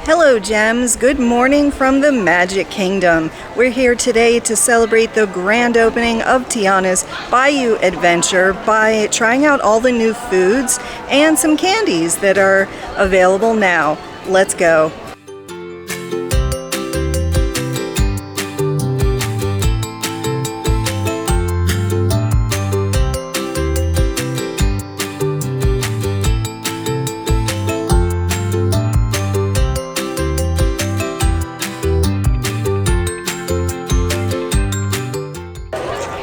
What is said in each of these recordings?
Hello gems, good morning from the Magic Kingdom. We're here today to celebrate the grand opening of Tiana's Bayou adventure by trying out all the new foods and some candies that are available now. Let's go.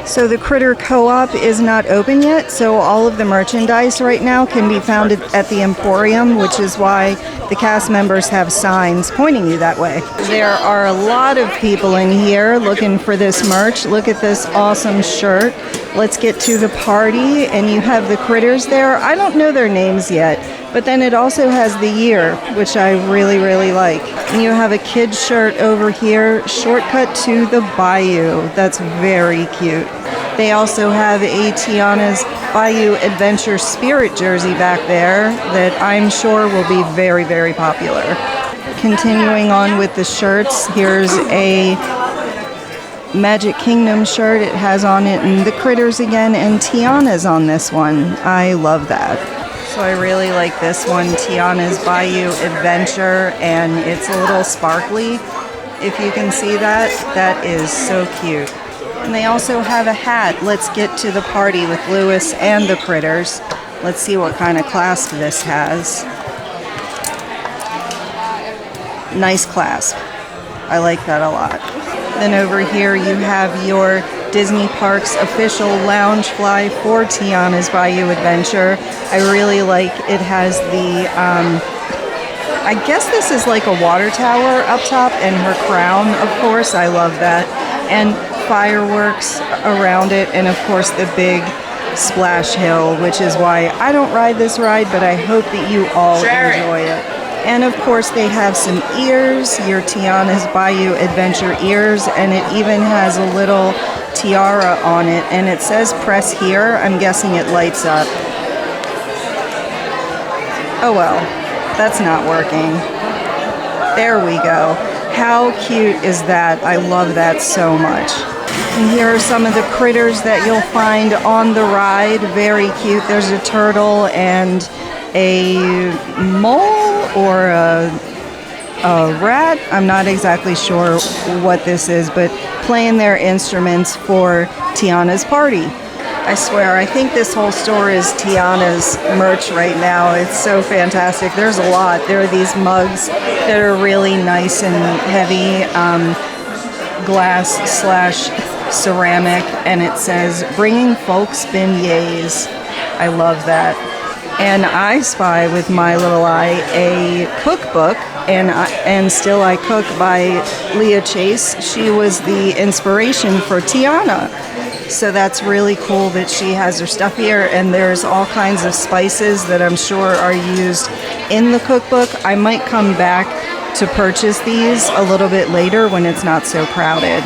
So the Critter Co-op is not open yet, so all of the merchandise right now can be found at the Emporium, which is why the cast members have signs pointing you that way. There are a lot of people in here looking for this merch. Look at this awesome shirt. Let's get to the party, and you have the critters there. I don't know their names yet, but then it also has the year, which I really like. And you have a kid's shirt over here, Shortcut to the Bayou. That's very cute. They also have a Tiana's Bayou Adventure Spirit jersey back there that I'm sure will be very popular. Continuing on with the shirts, here's a Magic Kingdom shirt. It has on it and the critters again, and Tiana's on this one. I love that. So I really like this one, Tiana's Bayou Adventure, and it's a little sparkly. If you can see that, that is so cute. And they also have a hat, Let's Get to the Party with Lewis and the critters. Let's see what kind of clasp this has. Nice clasp. I like that a lot. Then over here you have your Disney Parks official lounge fly for Tiana's Bayou Adventure. I really like it. Has the, I guess this is like a water tower up top, and her crown, of course. I love that. And fireworks around it, and of course the big splash hill, which is why I don't ride this ride, but I hope that you all enjoy it. And of course they have some ears, your Tiana's Bayou Adventure ears, and it even has a little tiara on it, and it says press here. I'm guessing it lights up. Oh well, that's not working. There we go. How cute is that? I love that so much. And here are some of the critters that you'll find on the ride. Very cute. There's a turtle and a mole or a rat. I'm not exactly sure what this is, but playing their instruments for Tiana's party. I swear, I think this whole store is Tiana's merch right now. It's so fantastic. There's a lot. There are these mugs that are really nice and heavy, glass/ceramic, and it says, bringing folks beignets. I love that. And I spy with my little eye a cookbook, and Still I Cook by Leah Chase. She was the inspiration for Tiana. So that's really cool that she has her stuff here, and there's all kinds of spices that I'm sure are used in the cookbook. I might come back to purchase these a little bit later when it's not so crowded.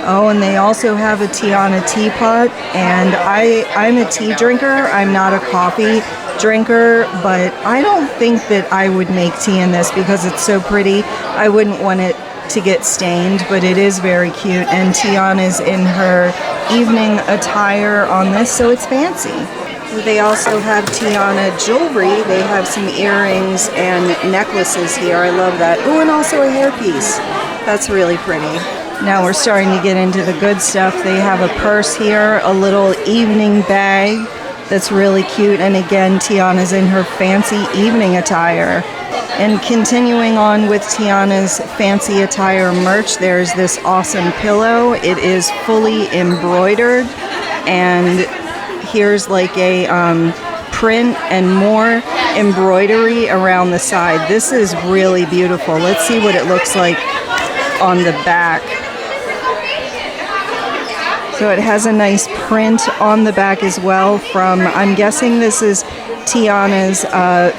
Oh, and they also have a Tiana teapot, and I'm a tea drinker. I'm not a coffee drinker, but I don't think that I would make tea in this because it's so pretty. I wouldn't want it to get stained, but it is very cute, and Tiana's in her evening attire on this, so it's fancy. They also have Tiana jewelry. They have some earrings and necklaces here. I love that. Oh, and also a hairpiece. That's really pretty. Now we're starting to get into the good stuff. They have a purse here, a little evening bag that's really cute, and again, Tiana's in her fancy evening attire. And continuing on with Tiana's fancy attire merch, there's this awesome pillow. It is fully embroidered, and here's like a print and more embroidery around the side. This is really beautiful. Let's see what it looks like on the back. So it has a nice print on the back as well from, I'm guessing this is Tiana's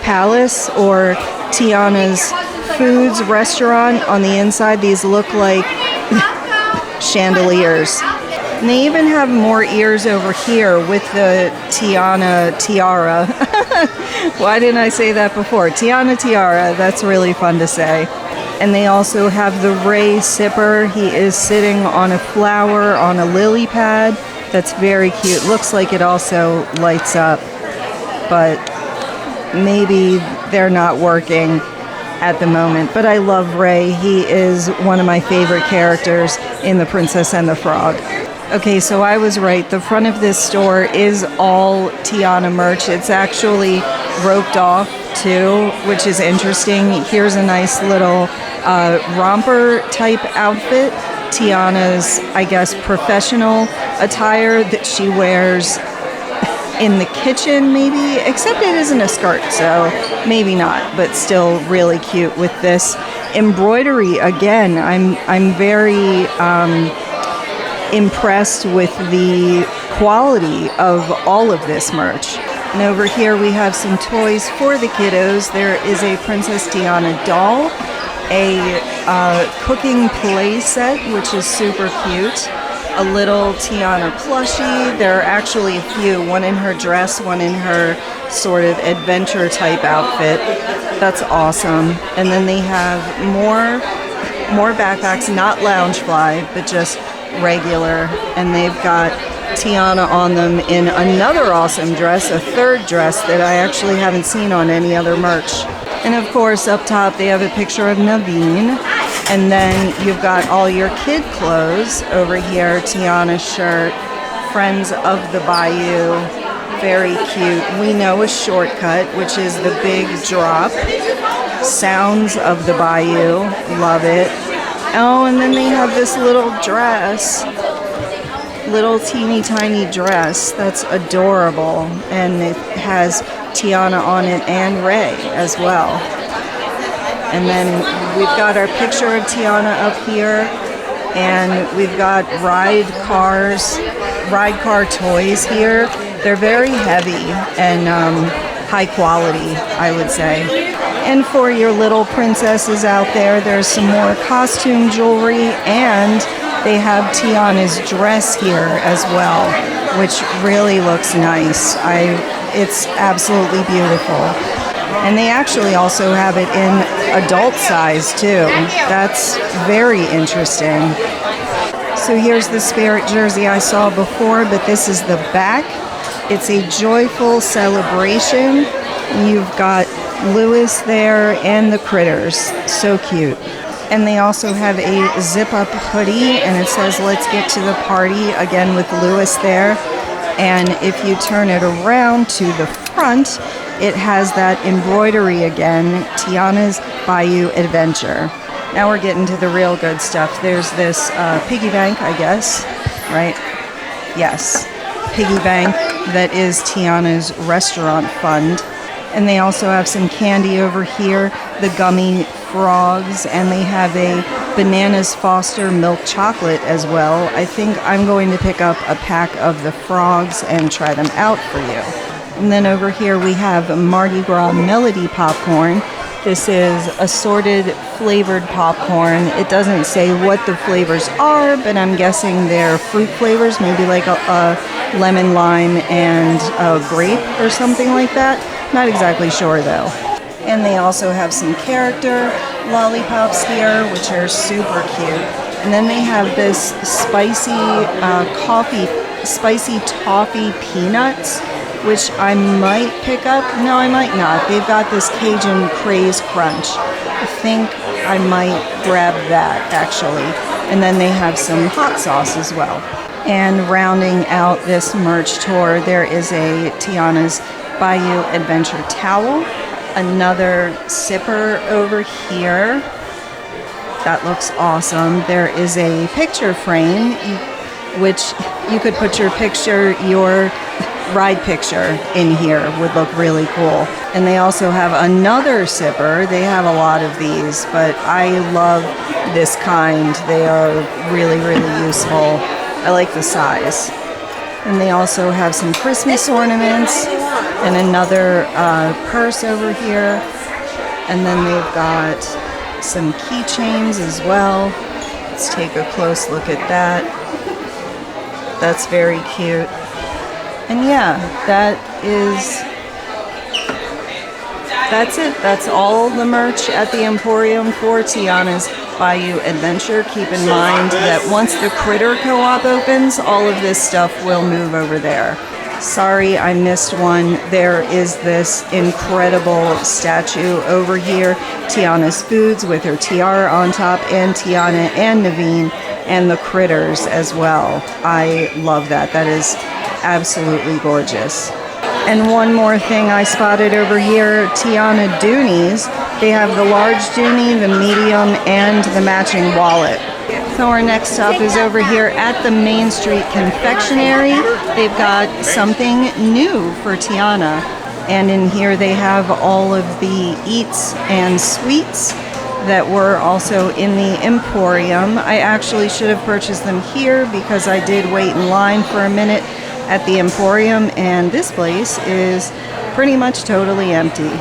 Palace or Tiana's Foods restaurant on the inside. These look like chandeliers. And they even have more ears over here with the Tiana tiara. Why didn't I say that before? Tiana tiara, that's really fun to say. And they also have the Ray sipper. He is sitting on a flower on a lily pad. That's very cute. Looks like it also lights up, but maybe they're not working at the moment. But I love Ray. He is one of my favorite characters in The Princess and the Frog. Okay, so I was right. The front of this store is all Tiana merch. It's actually roped off too, which is interesting. Here's a nice little romper type outfit. Tiana's, I guess, professional attire that she wears in the kitchen, maybe, except it isn't a skirt, so maybe not, but still really cute with this embroidery. Again, I'm very impressed with the quality of all of this merch. And over here we have some toys for the kiddos. There is a Princess Tiana doll, a cooking play set, which is super cute, a little Tiana plushie. There are actually a few, one in her dress, one in her sort of adventure type outfit. That's awesome. And then they have more backpacks, not Loungefly, but just regular, and they've got Tiana on them in another awesome dress, a third dress that I actually haven't seen on any other merch. And of course, up top they have a picture of Naveen, and then you've got all your kid clothes over here. Tiana's shirt, Friends of the Bayou, very cute. We Know a Shortcut, which is the big drop. Sounds of the Bayou, love it. Oh, and then they have this little dress, little teeny tiny dress that's adorable, and it has Tiana on it and Ray as well. And then we've got our picture of Tiana up here, and we've got ride car toys here. They're very heavy and high quality, I would say. And for your little princesses out there, there's some more costume jewelry, and they have Tiana's dress here as well, which really looks nice. It's absolutely beautiful. And they actually also have it in adult size too. That's very interesting. So here's the Spirit jersey I saw before, but this is the back. It's a joyful celebration. You've got Lewis there and the critters. So cute. And they also have a zip-up hoodie, and it says, "Let's get to the party," again with Lewis there. And if you turn it around to the front, it has that embroidery again, Tiana's Bayou Adventure. Now we're getting to the real good stuff. There's this piggy bank, I guess, right? Yes, piggy bank that is Tiana's restaurant fund. And they also have some candy over here, the gummy frogs, and they have a Bananas Foster milk chocolate as well. I think I'm going to pick up a pack of the frogs and try them out for you. And then over here we have Mardi Gras Melody popcorn. This is assorted flavored popcorn. It doesn't say what the flavors are, but I'm guessing they're fruit flavors, maybe like a lemon, lime, and grape or something like that. Not exactly sure though. And they also have some character lollipops here, which are super cute. And then they have this spicy toffee peanuts, which I might pick up. No, I might not. They've got this Cajun Craze Crunch. I think I might grab that actually. And then they have some hot sauce as well. And rounding out this merch tour, there is a Tiana's Bayou Adventure towel, another sipper over here. That looks awesome. There is a picture frame, which you could put your ride picture in here. Would look really cool. And they also have another sipper. They have a lot of these, but I love this kind. They are really, really useful. I like the size. And they also have some Christmas ornaments and another purse over here. And then they've got some keychains as well. Let's take a close look at that. That's very cute. And yeah, that is That's it. That's all the merch at the Emporium for Tiana's Bayou Adventure. Keep in mind that once the Critter Co-op opens, all of this stuff will move over there. Sorry, I missed one. There is this incredible statue over here, Tiana's Foods, with her tiara on top, and Tiana and Naveen, and the critters as well. I love that. That is absolutely gorgeous. And one more thing I spotted over here, Tiana Doonies. They have the large Doonie, the medium, and the matching wallet. So our next stop is over here at the Main Street Confectionary. They've got something new for Tiana. And in here they have all of the eats and sweets that were also in the Emporium. I actually should have purchased them here because I did wait in line for a minute at the Emporium, and this place is pretty much totally empty.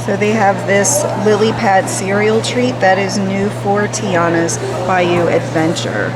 So they have this lily pad cereal treat that is new for Tiana's Bayou Adventure.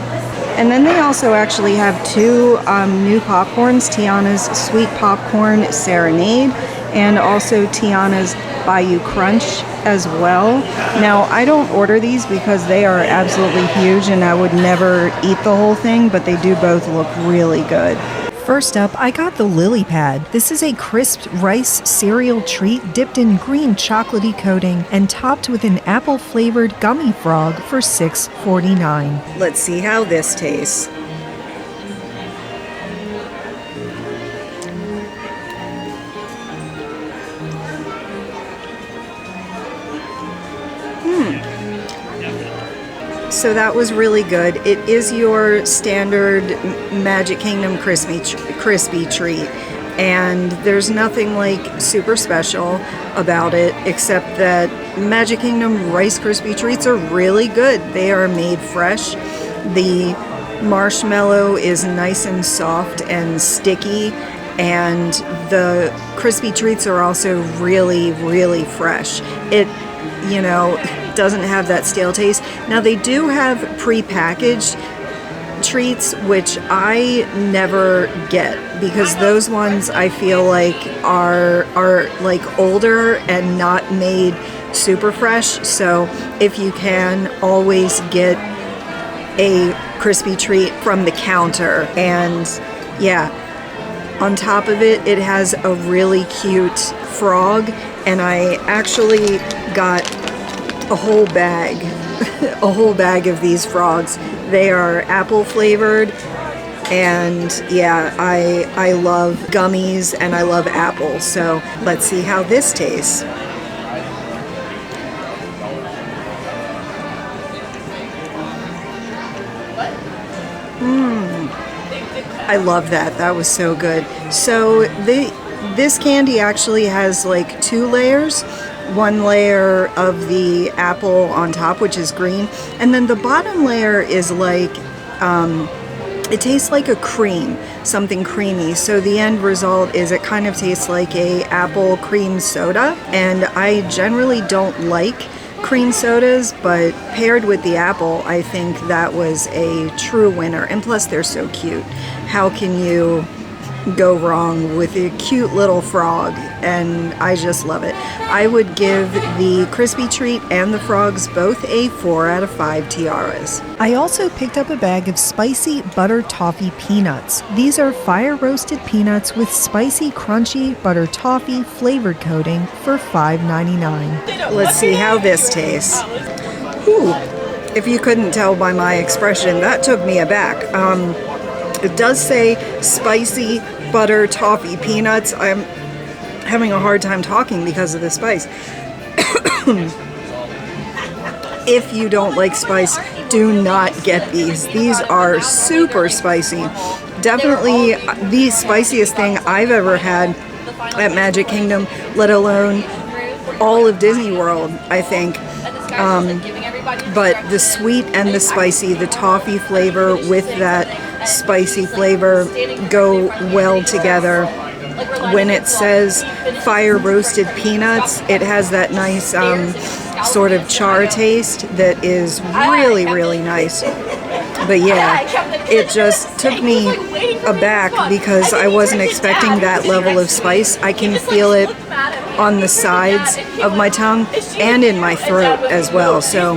And then they also actually have two new popcorns, Tiana's Sweet Popcorn Serenade and also Tiana's Bayou Crunch as well. Now, I don't order these because they are absolutely huge and I would never eat the whole thing, but they do both look really good. First up, I got the Lily Pad. This is a crisp rice cereal treat dipped in green chocolatey coating and topped with an apple-flavored gummy frog for $6.49. Let's see how this tastes. So that was really good. It is your standard Magic Kingdom crispy treat, and there's nothing like super special about it except that Magic Kingdom Rice Krispie treats are really good. They are made fresh. The marshmallow is nice and soft and sticky, and the crispy treats are also really, really fresh. It, you know, doesn't have that stale taste. Now they do have pre-packaged treats, which I never get because those ones I feel like are like older and not made super fresh. So if you can, always get a crispy treat from the counter. And yeah, on top of it, it has a really cute frog, and I actually got a whole bag of these frogs. They are apple flavored, and yeah, I love gummies and I love apples. So let's see how this tastes. I love that. That was so good. So this candy actually has like two layers. One layer of the apple on top, which is green, and then the bottom layer is like, it tastes like a cream, something creamy. So the end result is it kind of tastes like a apple cream soda, and I generally don't like cream sodas, but paired with the apple, I think that was a true winner. And plus they're so cute. How can you go wrong with a cute little frog? And I just love it. I would give the crispy treat and the frogs both a 4 out of 5 tiaras. I also picked up a bag of spicy butter toffee peanuts. These are fire roasted peanuts with spicy crunchy butter toffee flavored coating for $5.99. Let's see how this tastes. Ooh, if you couldn't tell by my expression, that took me aback. It does say spicy butter toffee peanuts. I'm having a hard time talking because of the spice. If you don't like spice, do not get these. These are super spicy. Definitely the spiciest thing I've ever had at Magic Kingdom, let alone all of Disney World, I think. But the sweet and the spicy, the toffee flavor with that spicy flavor go well together. When it says fire roasted peanuts, it has that nice sort of char taste that is really, really nice. But yeah, it just took me aback because I wasn't expecting that level of spice. I can feel it on the sides of my tongue and in my throat as well. So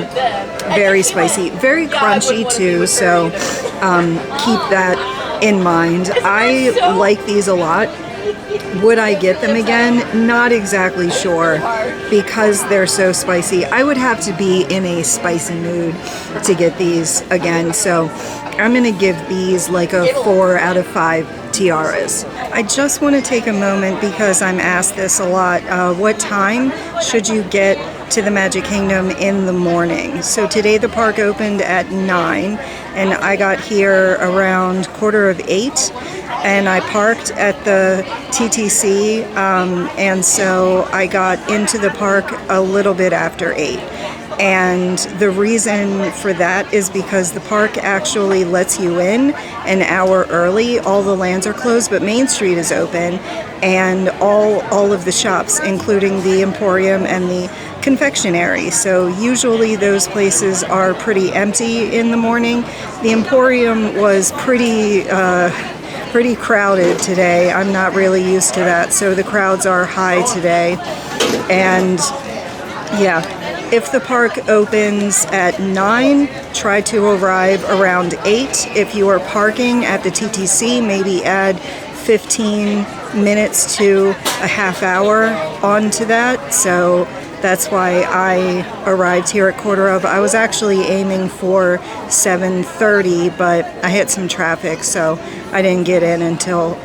very spicy, very crunchy too. So keep that in mind. I like these a lot. Would I get them again? Not exactly sure because they're so spicy. I would have to be in a spicy mood to get these again. So I'm going to give these like a 4 out of 5 tiaras. I just want to take a moment because I'm asked this a lot. What time should you get to the Magic Kingdom in the morning? So today the park opened at 9 and I got here around 7:45. And I parked at the TTC, and so I got into the park a little bit after 8. And the reason for that is because the park actually lets you in an hour early. All the lands are closed, but Main Street is open, and all of the shops, including the Emporium and the Confectionary. So usually those places are pretty empty in the morning. The Emporium was pretty crowded today. I'm not really used to that, so the crowds are high today. And yeah, if the park opens at 9, try to arrive around 8. If you are parking at the TTC, maybe add 15 minutes to a half hour onto that. So that's why I arrived here at 7:15. I was actually aiming for 7:30, but I hit some traffic, so I didn't get in until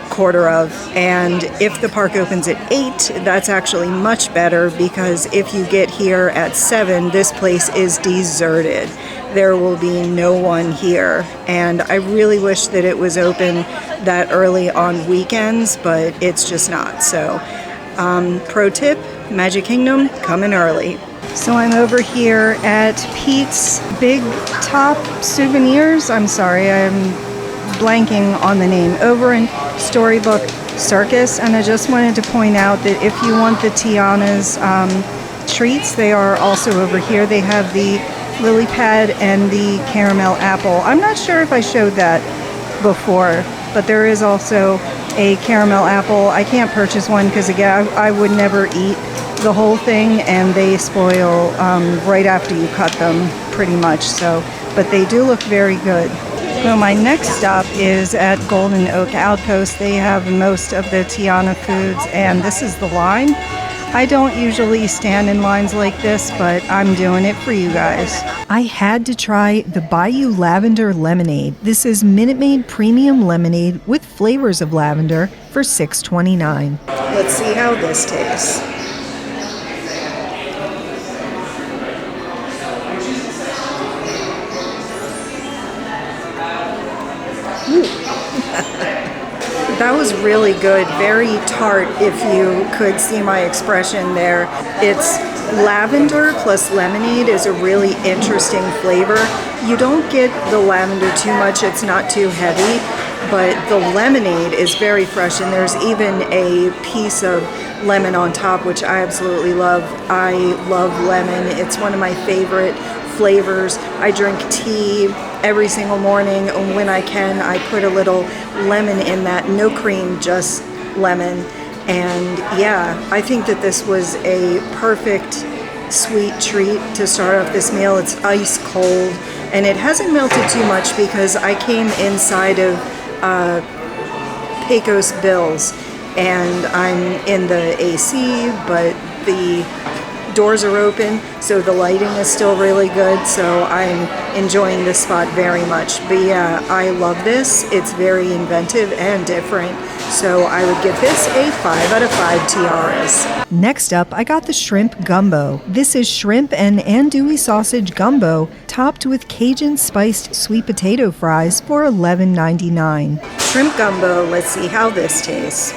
7:15. And if the park opens at 8, that's actually much better because if you get here at 7, this place is deserted. There will be no one here. And I really wish that it was open that early on weekends, but it's just not. So, pro tip, Magic Kingdom, come in early. So I'm over here at Pete's Big Top Souvenirs. I'm sorry, I'm blanking on the name. Over in Storybook Circus, and I just wanted to point out that if you want the Tiana's treats, they are also over here. They have the lily pad and the caramel apple. I'm not sure if I showed that before, but there is also a caramel apple. I can't purchase one because again, I would never eat the whole thing, and they spoil right after you cut them pretty much. So, but they do look very good. So my next stop is at Golden Oak Outpost. They have most of the Tiana foods, and this is the line. I don't usually stand in lines like this, but I'm doing it for you guys. I had to try the Bayou Lavender Lemonade. This is Minute Maid Premium Lemonade with flavors of lavender for $6.29. Let's see how this tastes. That was really good, very tart if you could see my expression there. It's lavender plus lemonade is a really interesting flavor. You don't get the lavender too much, it's not too heavy, but the lemonade is very fresh, and there's even a piece of lemon on top, which I absolutely love. I love lemon. It's one of my favorite flavors. I drink tea every single morning, and when I can, I put a little lemon in that. No cream, just lemon. And yeah, I think that this was a perfect sweet treat to start off this meal. It's ice cold, and it hasn't melted too much because I came inside of Pecos Bills, and I'm in the AC, but the doors are open, so the lighting is still really good, so I'm enjoying this spot very much. But yeah, I love this. It's very inventive and different, so I would give this a 5 out of 5 tiaras. Next up, I got the shrimp gumbo. This is shrimp and andouille sausage gumbo topped with Cajun spiced sweet potato fries for $11.99. Shrimp gumbo, let's see how this tastes.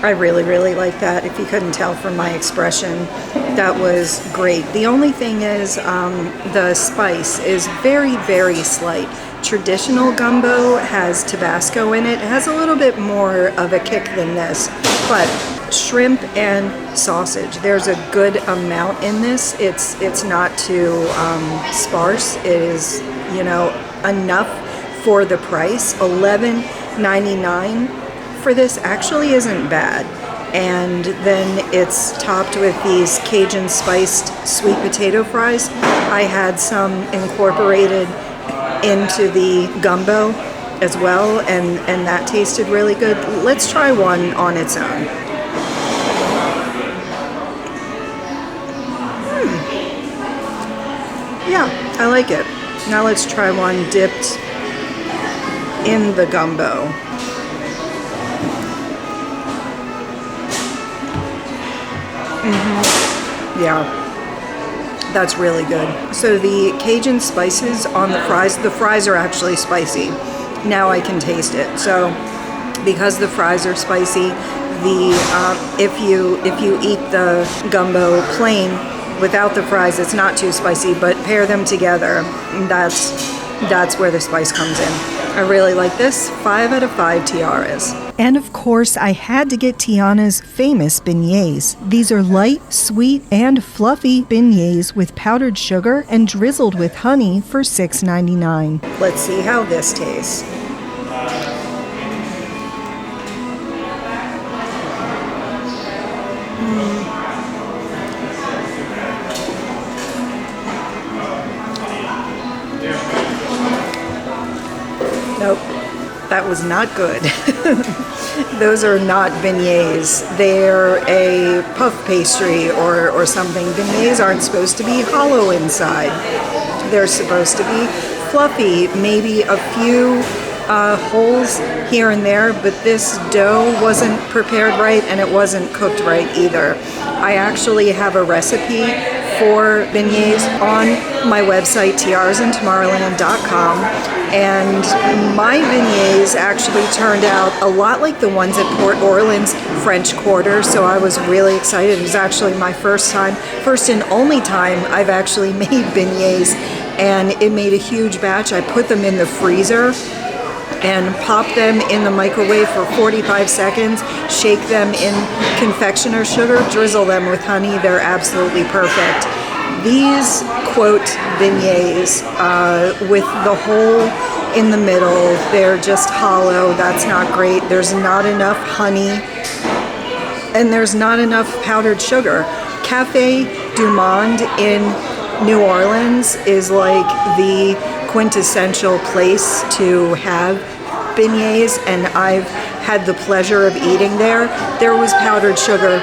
I really like that. If you couldn't tell from my expression, that was great. The only thing is the spice is very slight, traditional gumbo has Tabasco in it. It has a little bit more of a kick than this, but shrimp and sausage, there's a good amount in this. It's not too sparse. It is, you know, enough for the price. $11.99 for this actually isn't bad. And then it's topped with these Cajun spiced sweet potato fries. I had some incorporated into the gumbo as well, and that tasted really good. Let's try one on its own. Yeah, I like it. Now let's try one dipped in the gumbo. Yeah, that's really good. So the Cajun spices on the fries are actually spicy. Now I can taste it. So because the fries are spicy, if you eat the gumbo plain without the fries, it's not too spicy, but pair them together, that's where the spice comes in. I really like this. 5 out of 5 tiaras. And of course, I had to get Tiana's famous beignets. These are light, sweet, and fluffy beignets with powdered sugar and drizzled with honey for $6.99. Let's see how this tastes. Nope, that was not good. Those are not beignets. They're a puff pastry or something. Beignets aren't supposed to be hollow inside. They're supposed to be fluffy, maybe a few holes here and there, but this dough wasn't prepared right and it wasn't cooked right either. I actually have a recipe for beignets on my website, tiarasandtomorrowland.com, and my beignets actually turned out a lot like the ones at Port Orleans French Quarter, so I was really excited. It was actually my first and only time I've actually made beignets, and it made a huge batch. I put them in the freezer and pop them in the microwave for 45 seconds, shake them in confectioner sugar, drizzle them with honey. They're absolutely perfect. These, quote, beignets with the hole in the middle, they're just hollow. That's not great. There's not enough honey and there's not enough powdered sugar. Cafe du Monde in New Orleans is like the quintessential place to have beignets, and I've had the pleasure of eating there. There was powdered sugar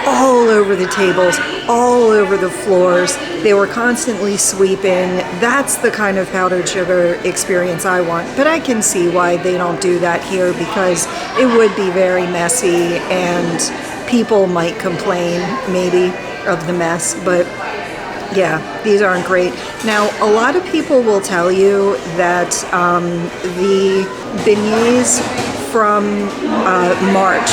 all over the tables, all over the floors. They were constantly sweeping. That's the kind of powdered sugar experience I want. But I can see why they don't do that here, because it would be very messy and people might complain maybe of the mess. But yeah, these aren't great. Now, a lot of people will tell you that the beignets from March,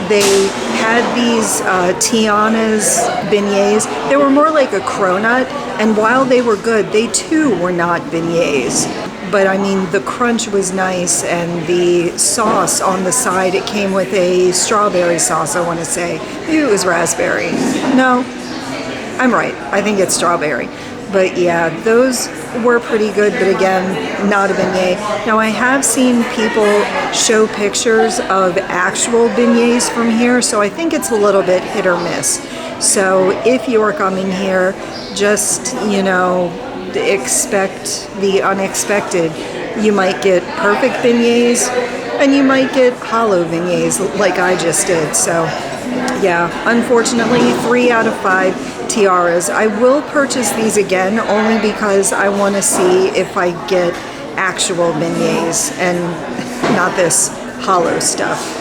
they had these Tiana's beignets. They were more like a cronut, and while they were good, they too were not beignets. But I mean, the crunch was nice, and the sauce on the side, it came with a strawberry sauce, I want to say. Maybe it was raspberry. No, I'm right. I think it's strawberry. But yeah, those were pretty good, but again, not a beignet. Now, I have seen people show pictures of actual beignets from here, so I think it's a little bit hit or miss. So if you are coming here, just, you know, expect the unexpected. You might get perfect beignets, and you might get hollow beignets like I just did. So yeah, unfortunately, 3 out of 5 tiaras. I will purchase these again only because I want to see if I get actual beignets and not this hollow stuff.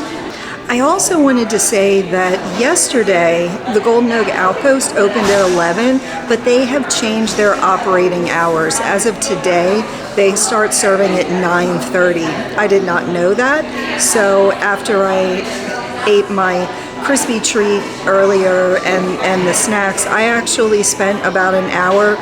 I also wanted to say that yesterday the Golden Oak Outpost opened at 11, but they have changed their operating hours. As of today, they start serving at 9:30. I did not know that, so after I ate my crispy treat earlier and the snacks, I actually spent about an hour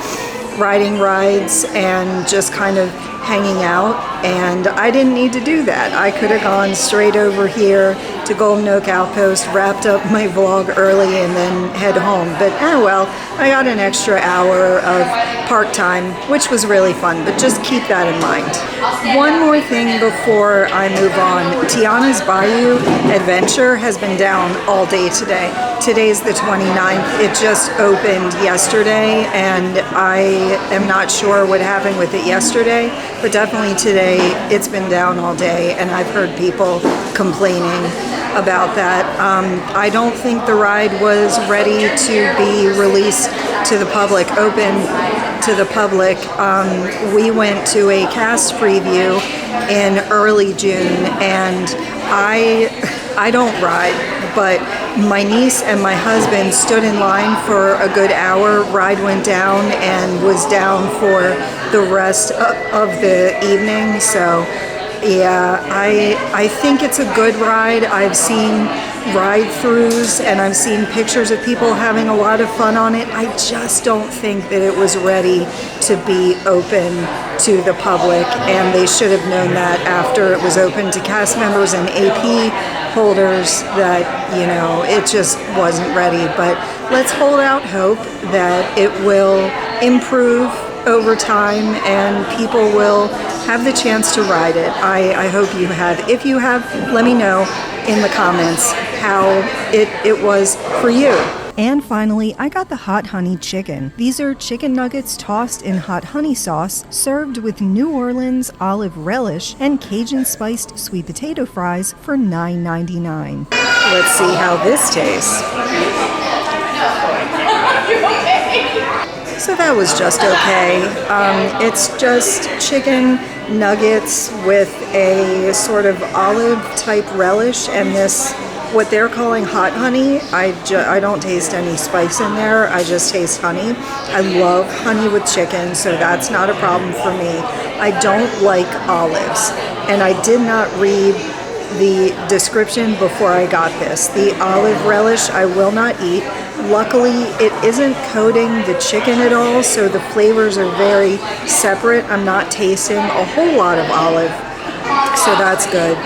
riding rides and just kind of hanging out, and I didn't need to do that. I could have gone straight over here to Golden Oak Outpost, wrapped up my vlog early, and then head home. But oh well, I got an extra hour of park time, which was really fun, but just keep that in mind. One more thing before I move on. Tiana's Bayou Adventure has been down all day today. Today's the 29th. It just opened yesterday, and I am not sure what happened with it yesterday, but definitely today it's been down all day, and I've heard people complaining about that. I don't think the ride was ready to be released to the public, open to the public. We went to a cast preview in early June, and I don't ride, but my niece and my husband stood in line for a good hour. Ride went down and was down for the rest of the evening. So yeah, I think it's a good ride. I've seen ride-throughs and I've seen pictures of people having a lot of fun on it. I just don't think that it was ready to be open to the public, and they should have known that after it was open to cast members and AP holders, that, you know, it just wasn't ready. But let's hold out hope that it will improve over time and people will have the chance to ride it. I hope you have. If you have, let me know in the comments how it was for you. And finally, I got the hot honey chicken. These are chicken nuggets tossed in hot honey sauce, served with New Orleans olive relish and Cajun spiced sweet potato fries for $9.99. Let's see how this tastes. So that was just okay. It's just chicken nuggets with a sort of olive type relish, and this, what they're calling hot honey. I don't taste any spice in there. I just taste honey. I love honey with chicken, so that's not a problem for me. I don't like olives, and I did not read the description before I got this. The olive relish I will not eat. Luckily, it isn't coating the chicken at all, so the flavors are very separate. I'm not tasting a whole lot of olive, so that's good.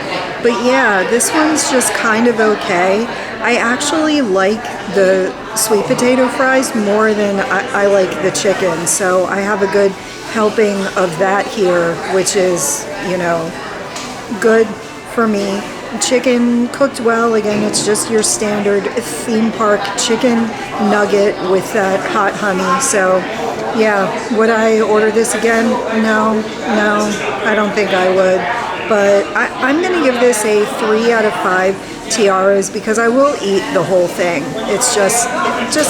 But yeah, this one's just kind of okay. I actually like the sweet potato fries more than I like the chicken, so I have a good helping of that here, which is, you know, good for me. Chicken cooked well. Again, it's just your standard theme park chicken nugget with that hot honey. So yeah, would I order this again? No, I don't think I would. But I'm going to give this a 3 out of 5 tiaras because I will eat the whole thing. It's just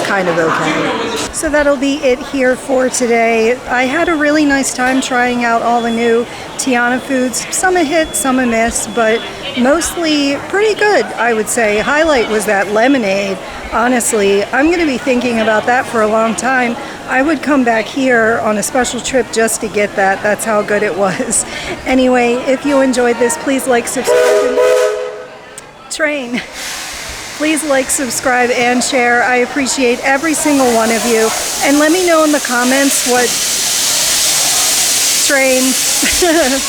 kind of okay. So that'll be it here for today. I had a really nice time trying out all the new Tiana foods. Some a hit, some a miss, but mostly pretty good, I would say. Highlight was that lemonade. Honestly, I'm going to be thinking about that for a long time. I would come back here on a special trip just to get that. That's how good it was. Anyway, if you enjoyed this, please like, subscribe, train. Please like, subscribe, and share. I appreciate every single one of you. And let me know in the comments what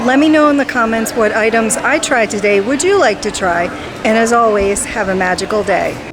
let me know in the comments what items I tried today would you like to try. And as always, have a magical day.